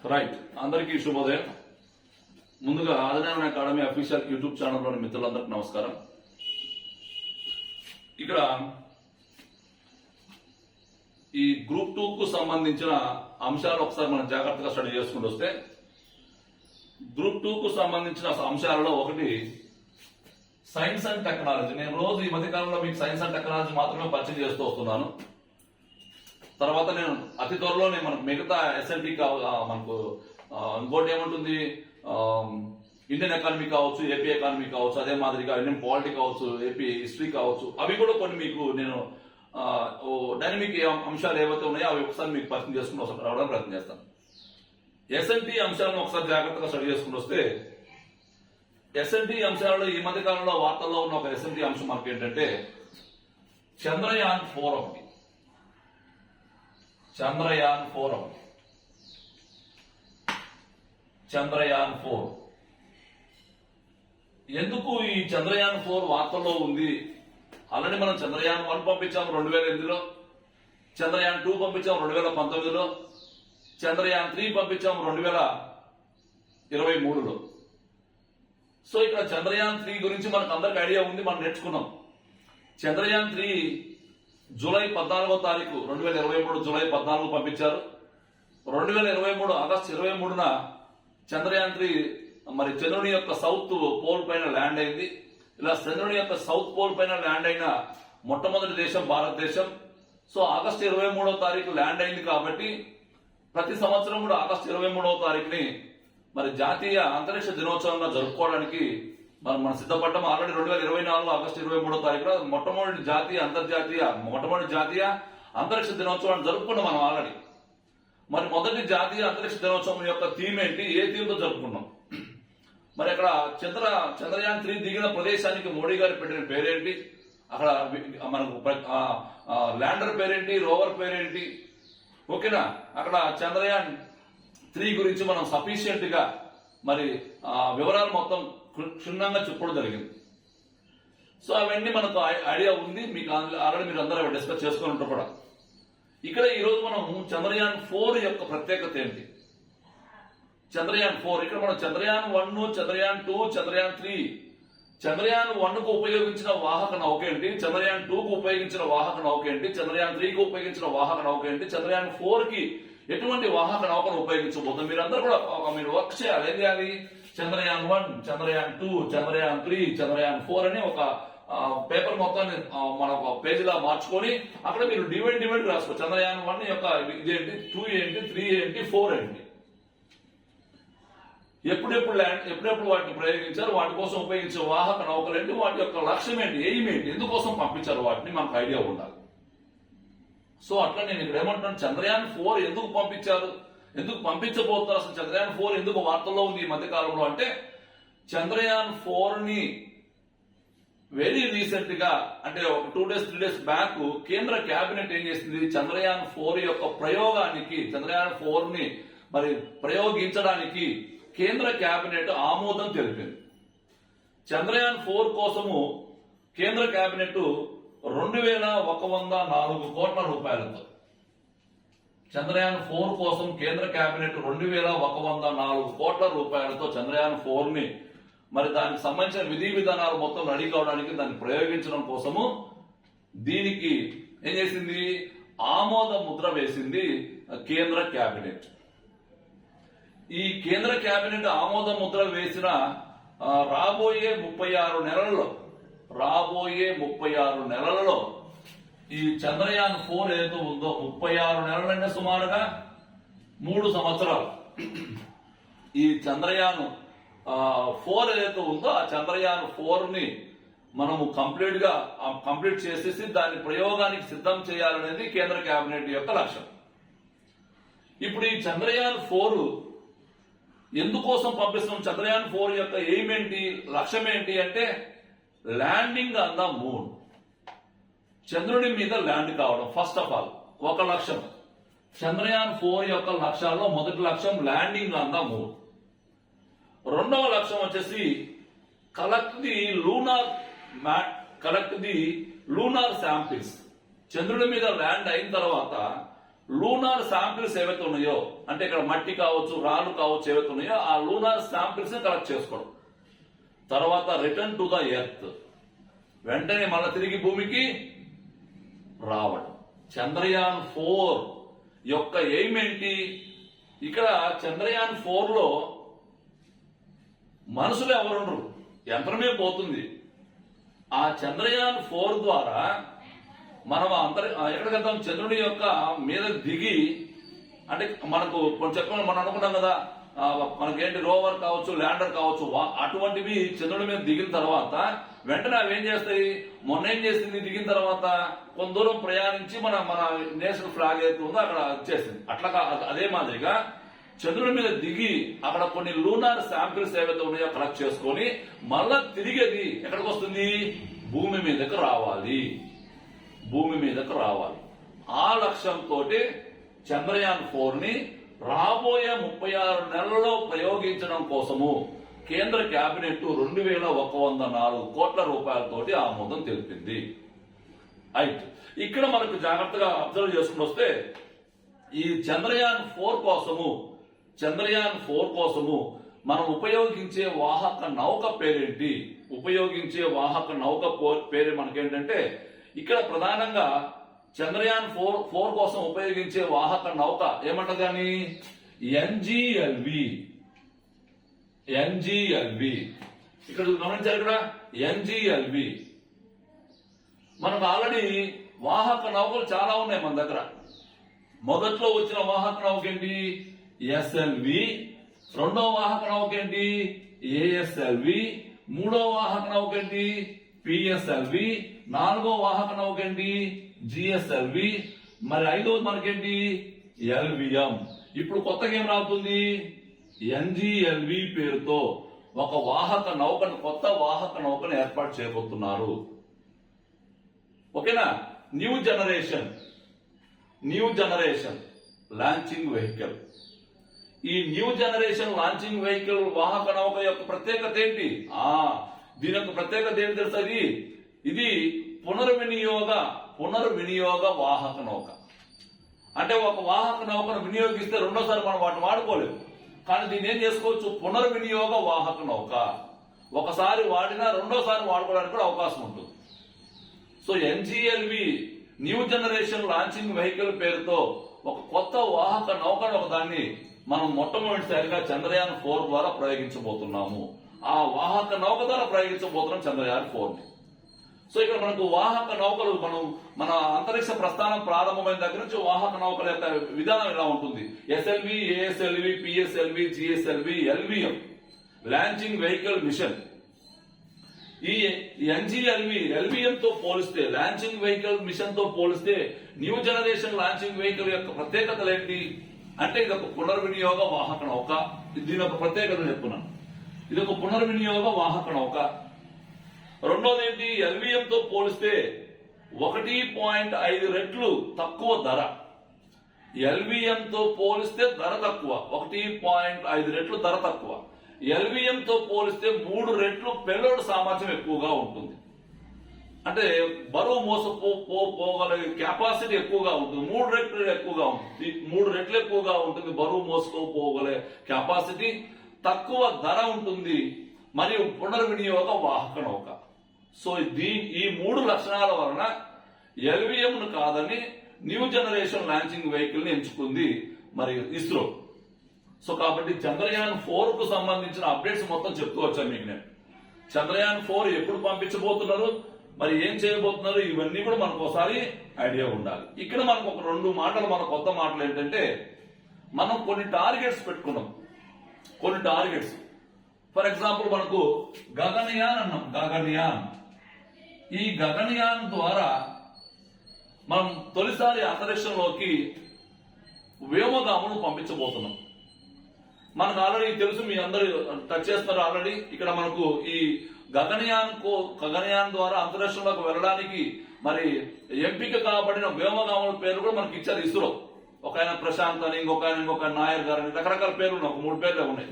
Right, అందరికీ శుభోదయం. ముందుగా ఆదినారాయణ అకాడమీ అఫీషియల్ యూట్యూబ్ ఛానల్లోని మిత్రులందరికీ నమస్కారం. ఇక్కడ ఈ గ్రూప్ 2 కు సంబంధించిన అంశాలు ఒకసారి మనం జాగ్రత్తగా స్టడీ చేసుకుంటూ వస్తే, గ్రూప్ 2 కు సంబంధించిన అంశాలలో ఒకటి సైన్స్ అండ్ టెక్నాలజీ. నేను రోజు ఈ మధ్యకాలంలో మీకు సైన్స్ అండ్ టెక్నాలజీ మాత్రమే పరిచయం చేస్తూ వస్తున్నాను. తర్వాత నేను అతి త్వరలోనే మనకు మిగతా ఎస్ఎల్టీ మనకు ఇంకోటి ఏముంటుంది, ఇండియన్ ఎకానమీ కావచ్చు, ఏపీ ఎకానమీ కావచ్చు, అదే మాదిరిగా ఇండియన్ పాలిటీ కావచ్చు, ఏపీ హిస్టరీ కావచ్చు, అవి కూడా కొన్ని మీకు నేను డైనమిక్ అంశాలు ఏవైతే ఉన్నాయో అవి ఒకసారి మీకు పరిచయం చేసుకుని ఒకసారి రావడానికి ప్రయత్నం చేస్తాను. ఎస్ఎన్టీ అంశాలను ఒకసారి జాగ్రత్తగా స్టడీ చేసుకుని వస్తే, ఎస్ఎన్టీ అంశాలలో ఈ మధ్య కాలంలో వార్తల్లో ఉన్న ఒక ఎస్ఎన్టీ అంశం మనకి ఏంటంటే చంద్రయాన్ 4 ఒకటి. చంద్రయాన్ 4 ఎందుకు ఈ చంద్రయాన్ 4 వార్తల్లో ఉంది? ఆల్రెడీ మనం చంద్రయాన్ 1 పంపించాం 2008లో, చంద్రయాన్ 2 పంపించాం 2019లో, చంద్రయాన్ 3 పంపించాం 2023లో. సో ఇక్కడ చంద్రయాన్ 3 గురించి మనకు అందరికి ఐడియా ఉంది, మనం నేర్చుకున్నాం. చంద్రయాన్ 3 జూలై 14వ తారీఖు 2023 జూలై 14 పంపించారు. 2023 ఆగస్టు 23న చంద్రయాన్ 3 మరి చంద్రుని యొక్క సౌత్ పోల్ పైన ల్యాండ్ అయింది. ఇలా చంద్రుని యొక్క సౌత్ పోల్ పైన ల్యాండ్ అయిన మొట్టమొదటి దేశం భారతదేశం. సో ఆగస్టు 23వ తారీఖు ల్యాండ్ అయింది కాబట్టి ప్రతి సంవత్సరం కూడా ఆగస్టు 23వ తారీఖుని మరి జాతీయ అంతరిక్ష దినోత్సవంగా జరుపుకోవడానికి మనం సిద్ధపడ్డాం. ఆల్రెడీ 2024 ఆగస్టు 23వ తారీఖున మొట్టమొదటి జాతీయ అంతరిక్ష దినోత్సవాన్ని జరుపుకున్నాం మనం ఆల్రెడీ. మరి మొదటి జాతీయ అంతరిక్ష దినోత్సవం యొక్క థీమ్ ఏంటి, ఏ థీమ్ తో జరుపుకున్నాం? మరి అక్కడ చంద్రయాన్ 3 దిగిన ప్రదేశానికి మోడీ గారు పెట్టిన పేరేంటి, అక్కడ మనకు ల్యాండర్ పేరేంటి, రోవర్ పేరేంటి, ఓకేనా? అక్కడ చంద్రయాన్ 3 గురించి మనం సఫిషియెంట్ గా మరి వివరాలు మొత్తం క్షుణ్ణంగా చెప్పడం జరిగింది. సో అవన్నీ మనకు ఐడియా ఉంది, మీకు ఆల్రెడీ మీరు అందరూ డిస్కస్ చేసుకుని ఉంటారు కూడా. ఇక్కడ ఈ రోజు మనం చంద్రయాన్ 4 యొక్క ప్రత్యేకత ఏంటి? చంద్రయాన్ 4 ఇక్కడ మనం చంద్రయాన్ 1, చంద్రయాన్ 2, చంద్రయాన్ 3, చంద్రయాన్ 1 కు ఉపయోగించిన వాహక నౌక ఏంటి, చంద్రయాన్ 2 కు ఉపయోగించిన వాహక నౌక ఏంటి, చంద్రయాన్ 3 కు ఉపయోగించిన వాహక నౌక ఏంటి, చంద్రయాన్ 4 కి ఎటువంటి వాహక నౌకను ఉపయోగించబోతుంది, మీరందరూ కూడా మీరు వర్క్ చేయాలి. ఏం చేయాలి? చంద్రయాన్ 1, చంద్రయాన్ 2, చంద్రయాన్ 3, చంద్రయాన్ 4 అని ఒక పేపర్ మొత్తాన్ని మన ఒక పేజీలా మార్చుకొని అక్కడ మీరు డివైడ్ రాసుకో. చంద్రయాన్ 1 యొక్క ఇదేంటి, 2 ఏంటి, 3 ఏంటి, 4 ఏంటి, ఎప్పుడెప్పుడు వాటిని ప్రయోగించారు, వాటి కోసం ఉపయోగించే వాహక నౌకలు ఏంటి, వాటి యొక్క లక్ష్యం ఏంటి, ఎయిమ్ ఏంటి, ఎందుకోసం పంపించారు వాటిని మనకు ఐడియా ఉండాలి. సో అట్లా నేను ఇక్కడ ఏమంటున్నాను, చంద్రయాన్ 4 ఎందుకు పంపించారు, ఎందుకు పంపించబోతున్నారు, అసలు చంద్రయాన్ 4 ఎందుకు వార్తల్లో ఉంది ఈ మధ్య కాలంలో అంటే, చంద్రయాన్ 4 ని వెరీ రీసెంట్ గా అంటే ఒక 2 days 3 days బ్యాక్ కేంద్ర కేబినెట్ ఏం చేసింది, చంద్రయాన్ 4 యొక్క ప్రయోగానికి, చంద్రయాన్ 4 ని మరి ప్రయోగించడానికి కేంద్ర కేబినెట్ ఆమోదం తెలిపింది. చంద్రయాన్ 4 కోసము కేంద్ర కేబినెట్ 2104 కోట్ల రూపాయలతో, చంద్రయాన్ 4 కోసం కేంద్ర కేబినెట్ 2104 కోట్ల రూపాయలతో చంద్రయాన్ 4 ని మరి దానికి సంబంధించిన విధి విధానాలు మొత్తం రెడీ కావడానికి, దాన్ని ప్రయోగించడం కోసము దీనికి ఏం చేసింది, ఆమోద ముద్ర వేసింది కేంద్ర కేబినెట్. ఈ కేంద్ర కేబినెట్ ఆమోద ముద్ర వేసిన రాబోయే 36 నెలలలో ఈ చంద్రయాన్ 4 ఏదైతే ఉందో 36 నెలలంటే సుమారుగా 3 సంవత్సరాలు ఈ చంద్రయాన్ 4 ఏదైతే ఉందో ఆ చంద్రయాన్ 4 ని మనము కంప్లీట్ చేసేసి దాన్ని ప్రయోగానికి సిద్ధం చేయాలనేది కేంద్ర కేబినెట్ యొక్క లక్ష్యం. ఇప్పుడు ఈ చంద్రయాన్ 4 ఎందుకోసం పంపిస్తున్నాం, చంద్రయాన్ 4 యొక్క ఎయిమ్ ఏంటి, లక్ష్యం ఏంటి అంటే ల్యాండింగ్ ఆన్ ద మూన్, చంద్రుడి మీద ల్యాండ్ కావడం. ఫస్ట్ ఆఫ్ ఆల్ ఒక లక్ష్యం, చంద్రయాన్ 4 యొక్క లక్ష్యాల్లో మొదటి లక్ష్యం ల్యాండింగ్ ఆన్ ద మూన్. రెండవ లక్ష్యం వచ్చేసి కలెక్ట్ ది లూనార్ శాంపిల్స్. చంద్రుడి మీద ల్యాండ్ అయిన తర్వాత లూనార్ శాంపిల్స్ ఏవైతే ఉన్నాయో, అంటే ఇక్కడ మట్టి కావచ్చు, రాళ్ళు కావచ్చు, ఏవైతే ఉన్నాయో ఆ లూనార్ శాంపిల్స్ ని కలెక్ట్ చేసుకోవడం. తర్వాత రిటర్న్ టు ద ఎర్త్, వెంటనే మళ్ళీ తిరిగి భూమికి రావడం. చంద్రయాన్ 4 యొక్క ఎయిమ్ ఏంటి? ఇక్కడ చంద్రయాన్ 4 లో మనుషులు ఎవరుండరు, యంత్రమే పోతుంది. ఆ చంద్రయాన్ 4 ద్వారా మనం ఎక్కడికి వెళ్తాం? చంద్రుడి యొక్క మీద దిగి, అంటే మనకు చెప్పాలి, మనం అనుకుంటాం కదా మనకేంటి రోవర్ కావచ్చు, ల్యాండర్ కావచ్చు, అటువంటివి చంద్రుడి మీద దిగిన తర్వాత వెంటనే అవి ఏం చేస్తాయి? మొన్న ఏం చేసింది? దిగిన తర్వాత కొంత దూరం ప్రయాణించి మన నేషనల్ ఫ్లాగ్ ఏదైతే ఉందో అక్కడ వచ్చేసింది. అట్లా అదే మాదిరిగా చంద్రుడి మీద దిగి అక్కడ కొన్ని లూనార్ శాంపిల్స్ ఏవైతే ఉన్నాయో కలెక్ట్ చేసుకొని మళ్ళా తిరిగేది ఎక్కడికి వస్తుంది? భూమి మీదకి రావాలి. భూమి మీదకు రావాలి. ఆ లక్ష్యంతో చంద్రయాన్ 4 ని రాబోయే 36 నెలల్లో ప్రయోగించడం కోసము కేంద్ర కేబినెట్ 2104 కోట్ల రూపాయలతోటి ఆమోదం తెలిపింది. అయితే ఇక్కడ మనకు జాగ్రత్తగా అబ్జర్వ్ చేసుకుని వస్తే ఈ చంద్రయాన్ 4 కోసము మనం ఉపయోగించే వాహక నౌక పేరేంటి? ఉపయోగించే వాహక నౌక పేరు మనకేంటంటే, ఇక్కడ ప్రధానంగా చంద్రయాన్ 4 కోసం ఉపయోగించే వాహక నౌక ఏమంటది? కానీ ఎన్జిఎల్వి. ఇక్కడ గమనించారు, ఇక్కడ ఎన్జిఎల్వి. మనకు ఆల్రెడీ వాహక నౌకలు చాలా ఉన్నాయి మన దగ్గర. మొదట్లో వచ్చిన వాహక నౌక ఏంటి? ఎస్ఎల్వి. రెండో వాహక నౌక ఏంటి? ఏఎస్ఎల్వి. మూడో వాహక నౌక ఏంటి? పిఎస్ఎల్వి. నాలుగో వాహక నౌక ఏంటి? జిఎస్ఎల్వి. మరి ఐదోది మనకేంటి? ఎల్విఎం. ఇప్పుడు కొత్తగా ఏం రాబోతుంది? ఎన్జిఎల్వి పేరుతో ఒక వాహక నౌకను, కొత్త వాహక నౌకను ఏర్పాటు చేయబోతున్నారు. ఓకేనా? New generation launching vehicle. ఈ న్యూ జనరేషన్ లాంచింగ్ వెహికల్ వాహక నౌక యొక్క ప్రత్యేకత ఏంటి? దీని యొక్క ప్రత్యేకత ఏంటి తెలుసా? ఇది పునర్వినియోగ వాహక నౌక. అంటే ఒక వాహక నౌకను వినియోగిస్తే రెండోసారి మనం వాటిని వాడుకోలేము, కానీ దీన్ని ఏం చేసుకోవచ్చు? పునర్వినియోగ వాహక నౌక. ఒకసారి వాడినా రెండోసారి వాడుకోవడానికి కూడా అవకాశం ఉంటుంది. So NGLV new generation launching vehicle పేరుతో ఒక కొత్త వాహక నౌకను ఒకదాన్ని మనం మొట్టమొదటిసారిగా చంద్రయాన్ 4 ద్వారా ప్రయోగించబోతున్నాము. ఆ వాహక నౌక ద్వారా ప్రయోగించబోతున్నాం చంద్రయాన్ 4 ని. సో ఇక్కడ మనకు వాహక నౌకలు, మన అంతరిక్ష ప్రస్థానం ప్రారంభమైన దగ్గర నుంచి వాహక నౌకల యొక్క విధానం ఇలా ఉంటుంది. SLV, ASLV, PSLV, GSLV, LVM, launching vehicle mission. ఈ ఎన్జిఎల్వి ఎల్విఎం తో పోలిస్తే, లాంచింగ్ వెహికల్ మిషన్ తో పోలిస్తే న్యూ జనరేషన్ లాంచింగ్ వెహికల్ యొక్క ప్రత్యేకతలు ఏంటి అంటే, ఇది ఒక పునర్వినియోగ వాహక నౌక. దీని యొక్క ప్రత్యేకత చెప్తున్నాను. ఇది ఒక పునర్వినియోగ వాహక నౌక. రెండోది ఏంటి? ఎల్విఎం తో పోలిస్తే 1.5 రెట్లు తక్కువ ధర. ఎల్విఎం తో పోలిస్తే ధర తక్కువ, 1.5 రెట్లు ధర తక్కువ. ఎల్విఎం తో పోలిస్తే 3 రెట్లు పెలోడ్ సామర్థ్యం ఎక్కువగా ఉంటుంది. అంటే బరువు మోసపోగలిగే కెపాసిటీ ఎక్కువగా ఉంటుంది. 3 రెట్లు ఎక్కువగా ఉంటుంది. 3 రెట్లు ఎక్కువగా ఉంటుంది బరువు మోసుకోపోగలే కెపాసిటీ. తక్కువ ధర ఉంటుంది మరియు పునర్వినియోగ వాహక నౌక. సో ఈ 3 లక్షణాల వలన ఎల్విఎం ను కాదని న్యూ జనరేషన్ లాంచింగ్ వెహికల్ ని ఎంచుకుంది మరి ఇస్రో. సో కాబట్టి చంద్రయాన్ 4 కు సంబంధించిన అప్డేట్స్ మొత్తం చెప్తూ వచ్చాను మీకు నేను. చంద్రయాన్ 4 ఎప్పుడు పంపించబోతున్నారు, మరి ఏం చేయబోతున్నారు, ఇవన్నీ కూడా మనకు ఒకసారి ఐడియా ఉండాలి. ఇక్కడ మనకు ఒక 2 మాటలు, మన కొత్త మాటలు ఏంటంటే, మనం కొన్ని టార్గెట్స్ పెట్టుకున్నాం. కొన్ని టార్గెట్స్, ఫర్ ఎగ్జాంపుల్ మనకు గగనయాన్ అన్నాం. ఈ గగనయాన్ ద్వారా మనం తొలిసారి అంతరిక్షంలోకి వ్యోమగామును పంపించబోతున్నాం. మనకు ఆల్రెడీ తెలుసు, మీ అందరూ టచ్ చేస్తున్నారు ఆల్రెడీ. ఇక్కడ మనకు ఈ గగనయాన్ ద్వారా అంతరిక్షంలోకి వెళ్ళడానికి మరి ఎంపిక కాబడిన వ్యోమగాముల పేర్లు కూడా మనకి ఇచ్చారు ఇస్రో. ఒక ఆయన ప్రశాంత్ అని, ఇంకొక నాయర్ గారు అని, రకరకాల పేర్లు ఉన్నాయి. ఒక 3 పేర్లే ఉన్నాయి.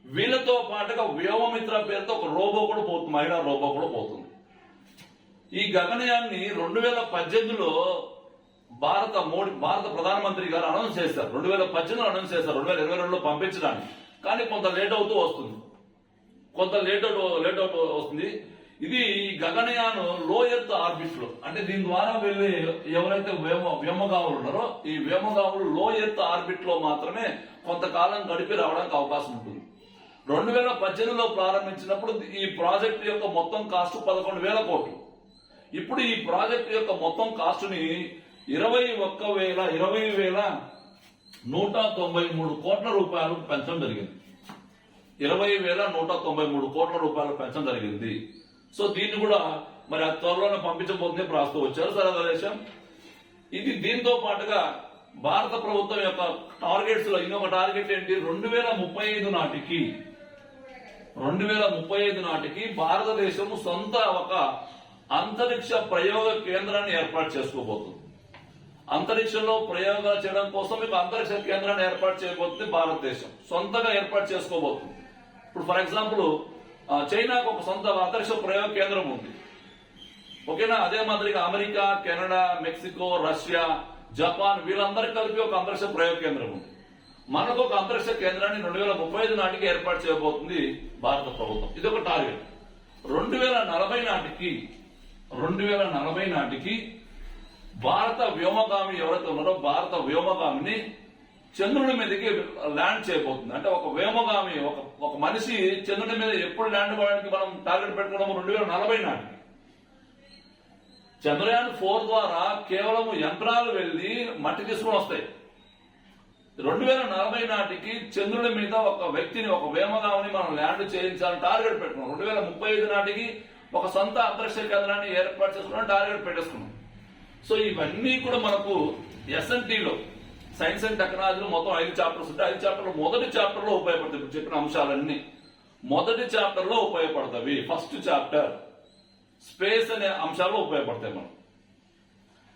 వీళ్ళతో పాటుగా వ్యోమమిత్ర పేరుతో ఒక రోబో కూడా పోతుంది, మహిళా రోబో కూడా పోతుంది. ఈ గగనయాన్ని 2018లో భారత ప్రధానమంత్రి గారు అనౌన్స్ చేశారు, 2018 అనౌన్స్ చేశారు 2022లో పంపించడానికి. కానీ కొంత లేట్ అవుతూ వస్తుంది, వస్తుంది. ఇది గగనయాన్ లో ఎర్త్ ఆర్బిట్ లో, అంటే దీని ద్వారా వెళ్ళి ఎవరైతే వ్యోమగాములు ఉన్నారో ఈ వ్యోమగాములు లో ఎర్త్ ఆర్బిట్ లో మాత్రమే కొంతకాలం గడిపి రావడానికి అవకాశం ఉంటుంది. 2018లో ప్రారంభించినప్పుడు ఈ ప్రాజెక్టు యొక్క మొత్తం కాస్ట్ 11,000 కోట్లు. ఇప్పుడు ఈ ప్రాజెక్టు యొక్క మొత్తం కాస్టుని 20,193 కోట్ల రూపాయలు పెంచడం జరిగింది. 20,193 కోట్ల రూపాయలు పెంచడం జరిగింది. సో దీన్ని కూడా మరి ఆ త్వరలోనే పంపించబోతుంది ప్రస్తుతం వచ్చారు సర్వదేశం. ఇది దీంతో పాటుగా భారత ప్రభుత్వం యొక్క టార్గెట్స్ లో ఇంకొక టార్గెట్ ఏంటి, 2035 నాటికి భారతదేశం సొంత ఒక అంతరిక్ష ప్రయోగ కేంద్రాన్ని ఏర్పాటు చేసుకోబోతుంది. అంతరిక్షంలో ప్రయోగాలు చేయడం కోసం మీకు అంతరిక్ష కేంద్రాన్ని ఏర్పాటు చేయబోతుంది భారతదేశం, సొంతగా ఏర్పాటు చేసుకోబోతుంది. ఇప్పుడు ఫర్ ఎగ్జాంపుల్ చైనాకు ఒక సొంత అంతరిక్ష ప్రయోగ కేంద్రం ఉంది, ఓకేనా. అదే మాదిరిగా America, Canada, Mexico, Russia, Japan వీళ్ళందరికీ కలిపి ఒక అంతరిక్ష ప్రయోగ కేంద్రం ఉంది. మనకు ఒక అంతరిక్ష కేంద్రాన్ని 2035 నాటికి ఏర్పాటు చేయబోతుంది భారత ప్రభుత్వం. ఇది ఒక టార్గెట్. 2040 నాటికి భారత వ్యోమగామి ఎవరైతే ఉన్నారో భారత వ్యోమగామిని చంద్రుడి మీదకి ల్యాండ్ చేయబోతుంది. అంటే ఒక వ్యోమగామి ఒక మనిషి చంద్రుడి మీద ఎప్పుడు ల్యాండ్ అవ్వడానికి మనం టార్గెట్ పెట్టుకోవడం 2040 నాటికి. చంద్రయాన్ 4 ద్వారా కేవలం యంత్రాలు వెళ్లి మట్టి తీసుకుని వస్తాయి. 2040 నాటికి చంద్రుడి మీద ఒక వ్యక్తిని, ఒక వ్యోమగామిని మనం ల్యాండ్ చేయించాలని టార్గెట్ పెట్టుకున్నాం. 2035 నాటికి ఒక సొంత అంతరిక్ష కేంద్రాన్ని ఏర్పాటు చేసుకున్నాం, టార్గెట్ పెట్టేసుకున్నాం. సో ఇవన్నీ కూడా మనకు ఎస్ఎన్టీలో సైన్స్ అండ్ టెక్నాలజీలో మొత్తం 5 చాప్టర్స్ ఉంటాయి. 5 చాప్టర్లు మొదటి చాప్టర్ లో ఉపయోగపడతాయి. ఇప్పుడు చెప్పిన అంశాలన్నీ మొదటి చాప్టర్ లో ఉపయోగపడతాయి. ఫస్ట్ చాప్టర్ స్పేస్ అనే అంశాల్లో ఉపయోగపడతాయి మనం.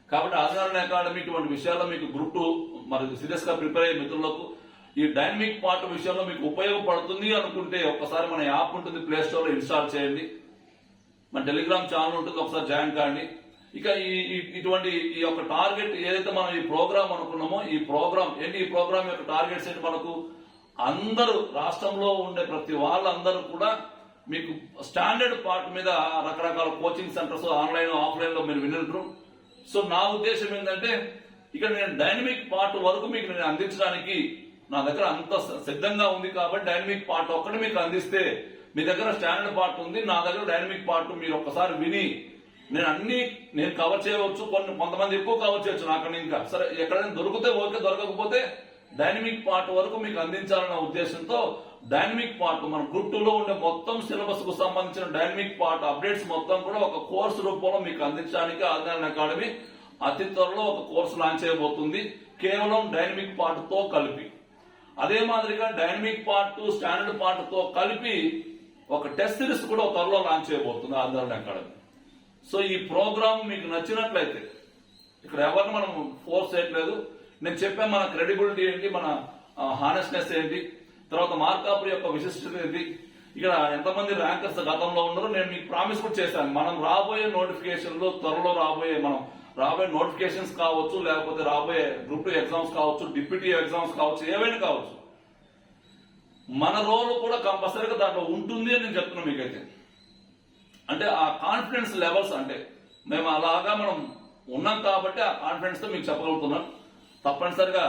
కాబట్టి ఆదినారాయణ అకాడమీ ఇటువంటి విషయాల్లో మీకు గ్రూప్ 2 మరి సీరియస్ గా ప్రిపేర్ అయ్యే మిత్రులకు ఈ డైనమిక్ పార్ట్ విషయంలో మీకు ఉపయోగపడుతుంది అనుకుంటే ఒక్కసారి మన యాప్ ఉంటుంది, ప్లే స్టోర్ లో ఇన్స్టాల్ చేయండి. మన టెలిగ్రామ్ ఛానల్ ఉంటుంది, ఒకసారి జాయిన్ కాండి. ఇక ఇటువంటి ఈ యొక్క టార్గెట్ ఏదైతే మనం ఈ ప్రోగ్రామ్ అనుకున్నామో ఈ ప్రోగ్రామ్ యొక్క టార్గెట్స్ ఏంటి, మనకు అందరూ రాష్ట్రంలో ఉండే ప్రతి వాళ్ళందరూ కూడా మీకు స్టాండర్డ్ పార్ట్ మీద రకరకాల కోచింగ్ సెంటర్స్ ఆన్లైన్ ఆఫ్లైన్ లో మీరు వినరు. సో నా ఉద్దేశం ఏంటంటే ఇక్కడ నేను డైనమిక్ పార్ట్ వరకు మీకు నేను అందించడానికి నా దగ్గర అంత సిద్ధంగా ఉంది. కాబట్టి డైనమిక్ పార్ట్ ఒక్కటి మీకు అందిస్తే మీ దగ్గర స్టాండర్డ్ పార్ట్ ఉంది, నా దగ్గర డైనమిక్ పార్ట్ మీరు ఒక్కసారి విని నేను కవర్ చేయవచ్చు. కొంతమంది ఎక్కువ కవర్ చేయొచ్చు నాకన్నా. ఇంకా సరే ఎక్కడైనా దొరికితే ఓకే, దొరకకపోతే డైనమిక్ పార్ట్ వరకు మీకు అందించాలన్న ఉద్దేశంతో డైనమిక్ పార్ట్ మన గ్రూప్ 2 లో ఉండే మొత్తం సిలబస్ కు సంబంధించిన డైనమిక్ పార్ట్ అప్డేట్స్ మొత్తం కూడా ఒక కోర్సు రూపంలో మీకు అందించడానికి ఆదినారాయణ అకాడమీ అతి త్వరలో ఒక కోర్సు లాంచ్ చేయబోతుంది, కేవలం డైనమిక్ పార్ట్ తో కలిపి. అదే మాదిరిగా డైనమిక్ పార్ట్ స్టాండర్డ్ పార్ట్ తో కలిపి ఒక టెస్ట్ సిరీస్ కూడా త్వరలో లాంచ్ చేయబోతుంది ఆదినారాయణ అకాడమీ. సో ఈ ప్రోగ్రామ్ మీకు నచ్చినట్లయితే ఇక్కడ ఎవరిని మనం ఫోర్స్ చేయట్లేదు. నేను చెప్పాను మన క్రెడిబిలిటీ ఏంటి, మన హానెస్నెస్ ఏంటి, తర్వాత మార్కాపురి యొక్క విశిష్టత ఏంటి, ఇక్కడ ఎంతమంది ర్యాంకర్స్ గతంలో ఉన్నారో నేను మీకు ప్రామిస్ కూడా చేశాను. మనం రాబోయే నోటిఫికేషన్లు త్వరలో రాబోయే నోటిఫికేషన్స్ కావచ్చు, లేకపోతే రాబోయే గ్రూప్ 2 ఎగ్జామ్స్ కావచ్చు, డిప్యూటీ ఎగ్జామ్స్ కావచ్చు, ఏవైనా కావచ్చు, మన రోల్ కూడా కంపల్సరీగా దాంట్లో ఉంటుంది అని నేను చెప్తున్నాను మీకైతే. అంటే ఆ కాన్ఫిడెన్స్ లెవెల్స్, అంటే మేము అలాగా మనం ఉన్నాం కాబట్టి ఆ కాన్ఫిడెన్స్ తో మీకు చెప్పగలుగుతున్నాం. తప్పనిసరిగా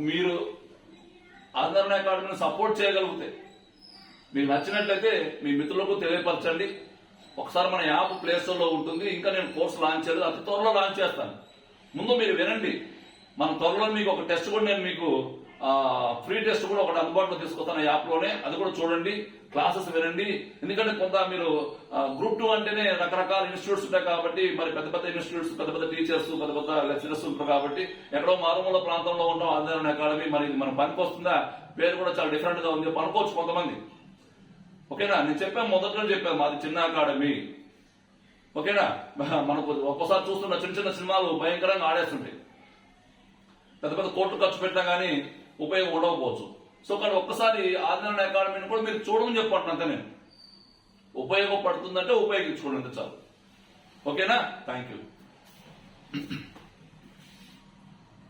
మీరు ఆదినారాయణ అకాడమీని సపోర్ట్ చేయగలిగితే, మీకు నచ్చినట్లయితే మీ మిత్రులకు తెలియపరచండి. ఒకసారి మన యాప్ ప్లే స్టోర్ లో ఉంటుంది. ఇంకా నేను కోర్సు లాంచ్ చేయలేదు, అతి త్వరలో లాంచ్ చేస్తాను. ముందు మీరు వినండి. మన త్వరలో మీకు ఒక టెస్ట్ కూడా నేను మీకు ఫ్రీ టెస్ట్ కూడా ఒకటి అందుబాటులో తీసుకొస్తాను యాప్ లోనే, అది కూడా చూడండి, క్లాసెస్ వినండి. ఎందుకంటే కొంత మీరు గ్రూప్ 2 అంటేనే రకరకాల ఇన్స్టిట్యూట్స్ ఉంటాయి కాబట్టి, మరి పెద్ద పెద్ద ఇన్స్టిట్యూట్స్, పెద్ద పెద్ద టీచర్స్, పెద్ద పెద్ద లెక్చరర్స్ ఉంటారు కాబట్టి ఎక్కడో మారుమూల ప్రాంతంలో ఉంటాం ఆదినారాయణ అకాడమీ. మరి ఇది మన పనికి వస్తుందా, పేరు కూడా చాలా డిఫరెంట్ గా ఉంది, పనుకోవచ్చు కొంతమంది. ఓకేనా, నేను చెప్పాను మొదట్లో చెప్పాను మాది చిన్న అకాడమీ. ఓకేనా, మనకు ఒక్కసారి చూస్తున్న చిన్న చిన్న సినిమాలు భయంకరంగా ఆడేస్తుంటాయి, పెద్ద పెద్ద కోట్లు ఖర్చు పెట్టినా గానీ ఉపయోగం ఉండకపోవచ్చు. సో కానీ ఒక్కసారి ఆదినారాయణ అకాడమీని కూడా మీరు చూడమని చెప్పండి. నేను ఉపయోగపడుతుందంటే ఉపయోగించుకోండి, అంతే చాలు. ఓకేనా, థ్యాంక్ యూ.